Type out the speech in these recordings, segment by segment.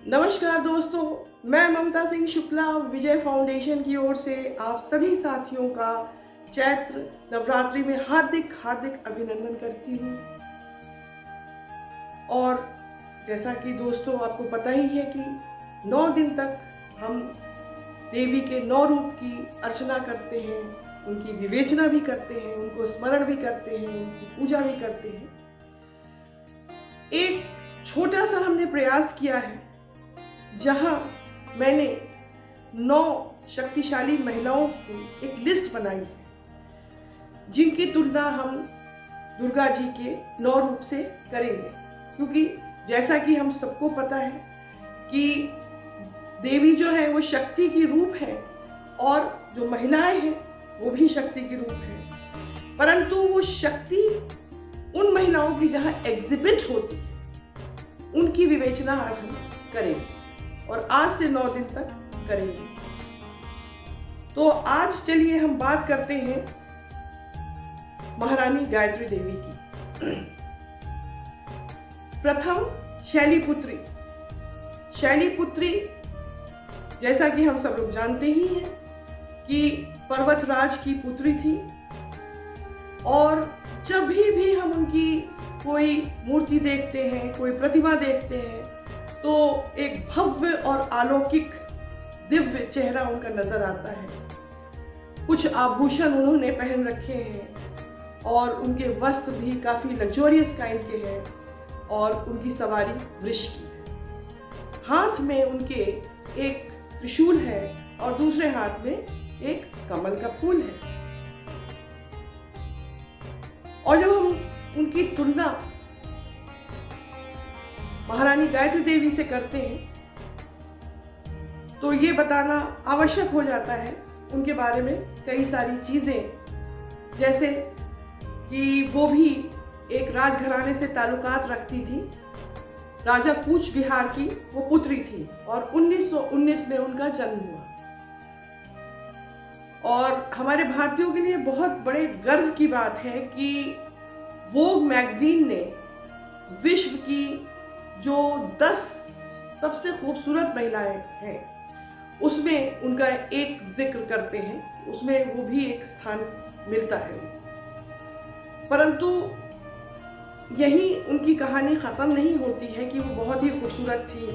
नमस्कार दोस्तों, मैं ममता सिंह शुक्ला विजय फाउंडेशन की ओर से आप सभी साथियों का चैत्र नवरात्रि में हार्दिक हार्दिक अभिनंदन करती हूँ। और जैसा कि दोस्तों आपको पता ही है कि 9 दिन तक हम देवी के 9 रूप की अर्चना करते हैं, उनकी विवेचना भी करते हैं, उनको स्मरण भी करते हैं, उनकी पूजा भी करते हैं। एक छोटा सा हमने प्रयास किया है जहां मैंने 9 शक्तिशाली महिलाओं की एक लिस्ट बनाई है जिनकी तुलना हम दुर्गा जी के 9 रूप से करेंगे, क्योंकि जैसा कि हम सबको पता है कि देवी जो है वो शक्ति की रूप है और जो महिलाएं हैं वो भी शक्ति की रूप है, परंतु वो शक्ति उन महिलाओं की जहां एग्जिबिट होती है उनकी विवेचना आज हम करेंगे और आज से 9 दिन तक करेंगे। तो आज चलिए हम बात करते हैं महारानी गायत्री देवी की। प्रथम शैलीपुत्री। शैलीपुत्री जैसा कि हम सब लोग जानते ही हैं कि पर्वतराज की पुत्री थी और जब भी हम उनकी कोई मूर्ति देखते हैं, कोई प्रतिमा देखते हैं तो एक भव्य और अलौकिक दिव्य चेहरा उनका नजर आता है। कुछ आभूषण उन्होंने पहन रखे हैं और उनके वस्त्र भी काफी लग्जोरियस काइंड के हैं और उनकी सवारी वृष की है। हाथ में उनके एक त्रिशूल है और दूसरे हाथ में एक कमल का फूल है। और जब हम उनकी तुलना महारानी गायत्री देवी से करते हैं तो ये बताना आवश्यक हो जाता है उनके बारे में कई सारी चीजें, जैसे कि वो भी एक राजघराने से ताल्लुकात रखती थी। राजा कूच बिहार की वो पुत्री थी और 1919 में उनका जन्म हुआ। और हमारे भारतीयों के लिए बहुत बड़े गर्व की बात है कि वोग मैगजीन ने विश्व की जो 10 सबसे खूबसूरत महिलाएं हैं उसमें उनका एक जिक्र करते हैं, उसमें वो भी एक स्थान मिलता है। परंतु यही उनकी कहानी खत्म नहीं होती है कि वो बहुत ही खूबसूरत थी।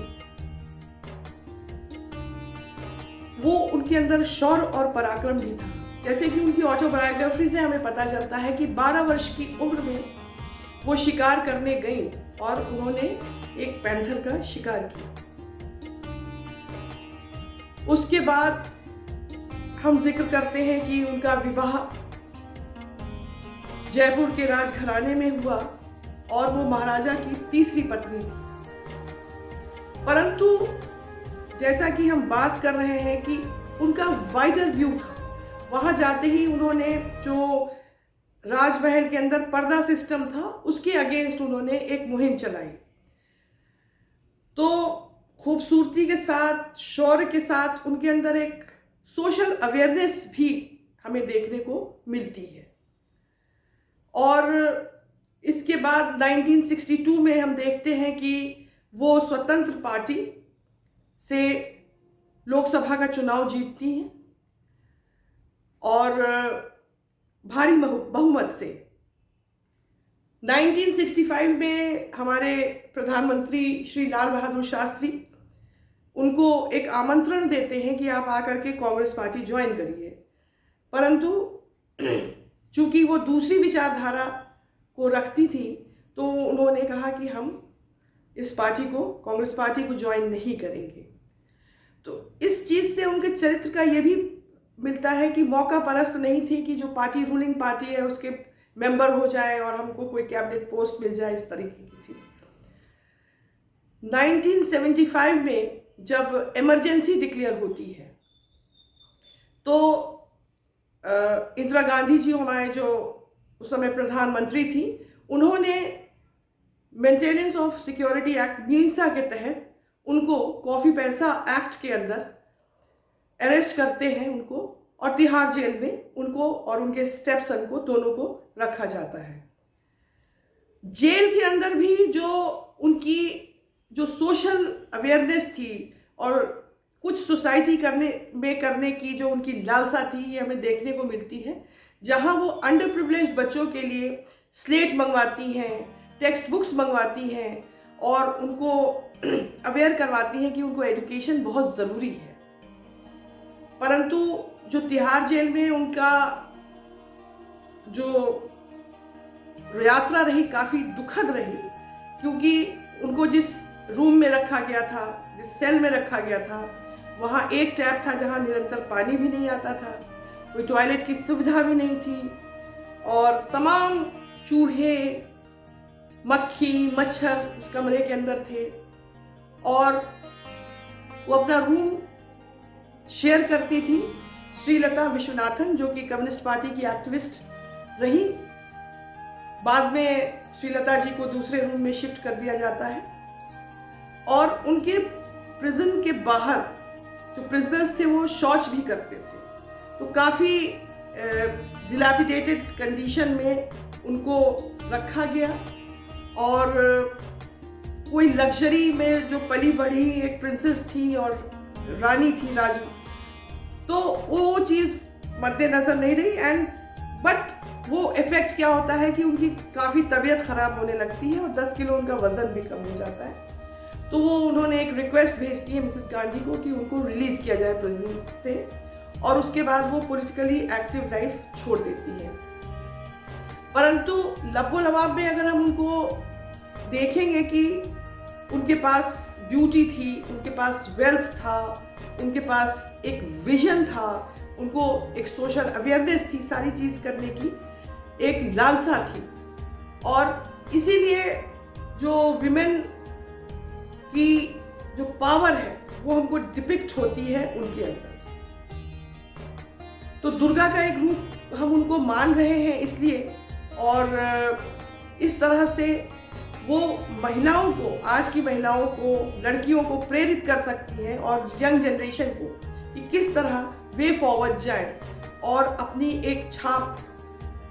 वो उनके अंदर शौर्य और पराक्रम भी था। जैसे कि उनकी ऑटोबायोग्राफी से हमें पता चलता है कि 12 वर्ष की उम्र में वो शिकार करने गई और उन्होंने एक पैंथर का शिकार किया। उसके बाद हम जिक्र करते हैं कि उनका विवाह जयपुर के राजघराने में हुआ और वो महाराजा की तीसरी पत्नी थी। परंतु जैसा कि हम बात कर रहे हैं कि उनका वाइडर व्यू था। वहां जाते ही उन्होंने जो राजमहल के अंदर पर्दा सिस्टम था उसके अगेंस्ट उन्होंने एक मुहिम चलाई। तो खूबसूरती के साथ, शौर्य के साथ उनके अंदर एक सोशल अवेयरनेस भी हमें देखने को मिलती है। और इसके बाद 1962 में हम देखते हैं कि वो स्वतंत्र पार्टी से लोकसभा का चुनाव जीतती हैं और भारी बहुमत से। 1965 में हमारे प्रधानमंत्री श्री लाल बहादुर शास्त्री उनको एक आमंत्रण देते हैं कि आप आकर के कांग्रेस पार्टी ज्वाइन करिए, परंतु चूंकि वो दूसरी विचारधारा को रखती थी तो उन्होंने कहा कि हम इस पार्टी को, कांग्रेस पार्टी को ज्वाइन नहीं करेंगे। तो इस चीज से उनके चरित्र का ये भी मिलता है कि मौका परस्त नहीं थी कि जो पार्टी, रूलिंग पार्टी है उसके मेंबर हो जाए और हमको कोई कैबिनेट पोस्ट मिल जाए, इस तरीके की चीज। 1975 में जब इमरजेंसी डिक्लेयर होती है तो इंदिरा गांधी जी, हमारे जो उस समय प्रधानमंत्री थी, उन्होंने maintenance of security act Misa के तहत उनको कॉफी पैसा एक्ट के अंदर अरेस्ट करते हैं उनको और तिहाड़ जेल में उनको और उनके स्टेपसन को, दोनों को रखा जाता है। जेल के अंदर भी जो उनकी जो सोशल अवेयरनेस थी और कुछ सोसाइटी करने की जो उनकी लालसा थी, ये हमें देखने को मिलती है। जहां वो अंडर प्रिविलेज्ड बच्चों के लिए स्लेट मंगवाती हैं, टेक्स्ट बुक्स मंगवाती हैं और उनको अवेयर करवाती हैं कि उनको एजुकेशन बहुत ज़रूरी है। परंतु जो तिहाड़ जेल में उनका जो यात्रा रही काफ़ी दुखद रही, क्योंकि उनको जिस रूम में रखा गया था, जिस सेल में रखा गया था, वहाँ एक टैप था जहाँ निरंतर पानी भी नहीं आता था, कोई टॉयलेट की सुविधा भी नहीं थी और तमाम चूहे, मक्खी, मच्छर उस कमरे के अंदर थे और वो अपना रूम शेयर करती थी श्रीलता विश्वनाथन, जो कि कम्युनिस्ट पार्टी की एक्टिविस्ट रही। बाद में श्रीलता जी को दूसरे रूम में शिफ्ट कर दिया जाता है और उनके प्रिजन के बाहर जो प्रिजनर्स थे वो शौच भी करते थे, तो काफ़ी डिलैपिडेटेड कंडीशन में उनको रखा गया और कोई लग्जरी में जो पली बढ़ी एक प्रिंसेस थी और रानी थी राज, तो वो चीज़ मद्देनज़र नहीं रही। एंड बट वो इफ़ेक्ट क्या होता है कि उनकी काफ़ी तबीयत ख़राब होने लगती है और 10 किलो उनका वज़न भी कम हो जाता है। तो वो उन्होंने एक रिक्वेस्ट भेजती है मिसेस गांधी को कि उनको रिलीज़ किया जाए प्रिजन से और उसके बाद वो पॉलिटिकली एक्टिव लाइफ छोड़ देती है। परंतु लबो लबाब में अगर हम उनको देखेंगे कि उनके पास ब्यूटी थी, उनके पास वेल्थ था, उनके पास एक विजन था, उनको एक सोशल अवेयरनेस थी, सारी चीज़ करने की एक लालसा थी और इसीलिए जो विमेन की जो पावर है वो हमको डिपिक्ट होती है उनके अंदर। तो दुर्गा का एक रूप हम उनको मान रहे हैं इसलिए, और इस तरह से वो महिलाओं को, आज की महिलाओं को, लड़कियों को प्रेरित कर सकती हैं और यंग जनरेशन को कि किस तरह वे फॉरवर्ड जाएं और अपनी एक छाप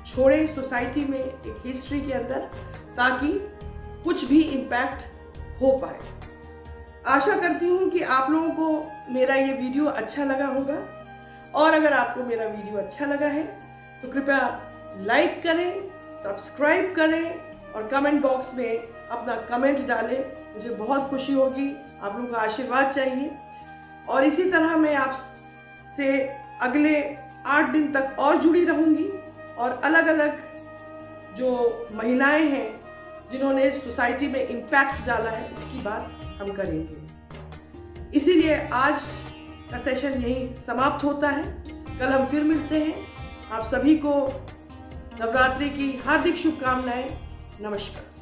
छोड़े सोसाइटी में, एक हिस्ट्री के अंदर, ताकि कुछ भी इम्पैक्ट हो पाए। आशा करती हूँ कि आप लोगों को मेरा ये वीडियो अच्छा लगा होगा और अगर आपको मेरा वीडियो अच्छा लगा है तो कृपया लाइक करें, सब्सक्राइब करें और कमेंट बॉक्स में अपना कमेंट डालें। मुझे बहुत खुशी होगी, आप लोगों का आशीर्वाद चाहिए और इसी तरह मैं आपसे अगले 8 दिन तक और जुड़ी रहूँगी और अलग अलग जो महिलाएं हैं जिन्होंने सोसाइटी में इम्पैक्ट डाला है उसकी बात हम करेंगे। इसीलिए आज का सेशन यहीं समाप्त होता है। कल हम फिर मिलते हैं। आप सभी को नवरात्रि की हार्दिक शुभकामनाएं। नमस्कार।